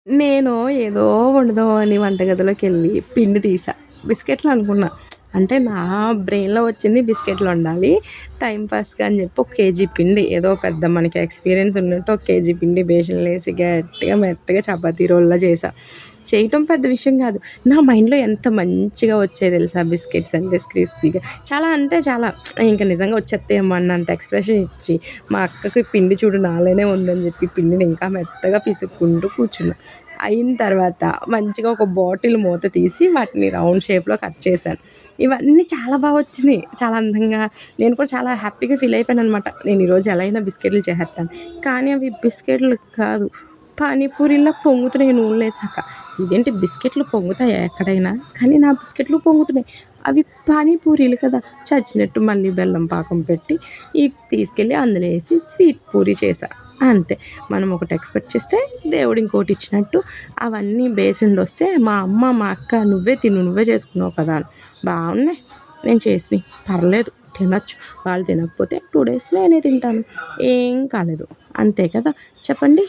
నేను ఏదో వండుదామని వంటగదిలోకెళ్ళి పిండి తీసా. బిస్కెట్లు అనుకున్నా. అంటే నా బ్రెయిన్‌లో వచ్చింది బిస్కెట్లు వండాలి. టైమ్ పాస్‌గా అని చెప్పి ఒక కేజీ పిండి ఏదో పెద్ద మనకి ఎక్స్‌పీరియన్స్ ఉన్నట్టు ఒక కేజీ పిండి బేషన్‌లో ఏసి గట్టిగా మెత్తగా చపాతీ రోల్‌లా చేశా. చేయటం పెద్ద విషయం కాదు. నా మైండ్‌లో ఎంత మంచిగా వచ్చాయి తెలుసా బిస్కెట్స్ అంటే క్రిస్పీగా. చాలా అంటే చాలా ఇంక నిజంగా వచ్చేత్తాయేమో అన్నంత ఎక్స్‌ప్రెషన్ ఇచ్చి, మా అక్కకి పిండి చూడు నాలోనే ఉందని చెప్పి పిండిని ఇంకా మెత్తగా పిసుక్కుంటూ కూర్చున్నా. అయిన తర్వాత మంచిగా ఒక బాటిల్ మూత తీసి వాటిని రౌండ్ షేప్‌లో కట్ చేశాను. ఇవన్నీ చాలా వచ్చినియి. చాలా అందంగా నేను కూడా చాలా హ్యాపీగా ఫీల్ అయిపోయాననమాట. నేను ఈరోజు ఎలా అయినా బిస్కెట్‌లు చేసేత్తాను. కానీ అవి బిస్కెట్‌లు కాదు. పానీపూరిలా పొంగుతున్నాయి నూనెలో ఏసాక. ఇదేంటి బిస్కెట్‌లు పొంగుతాయా ఎక్కడైనా? కానీ నా బిస్కెట్‌లు పొంగుతున్నాయి. అవి పానీపూరీలు కదా! చచ్చినట్టు మళ్ళీ బెల్లం పాకం పెట్టి తీసుకెళ్ళి అందులో ఏసి స్వీట్ పూరి చేశా. అంతే. మనం ఒకటి ఎక్స్‌పెక్ట్ చేస్తే దేవుడు ఇంకోటి ఇచ్చినట్టు అవన్నీ బేసుండొస్తే మా అమ్మ, మా అక్క "నువ్వే తిను. నువ్వే చేసుకున్నావు కదా!" అని. బావున్నాయి నేను చేసినయి. పర్లేదు తినొచ్చు. వాళ్ళు తినకపోతే 2 డేస్ నేనే తింటాను. ఏం కాలేదు. అంతే కదా! చెప్పండి.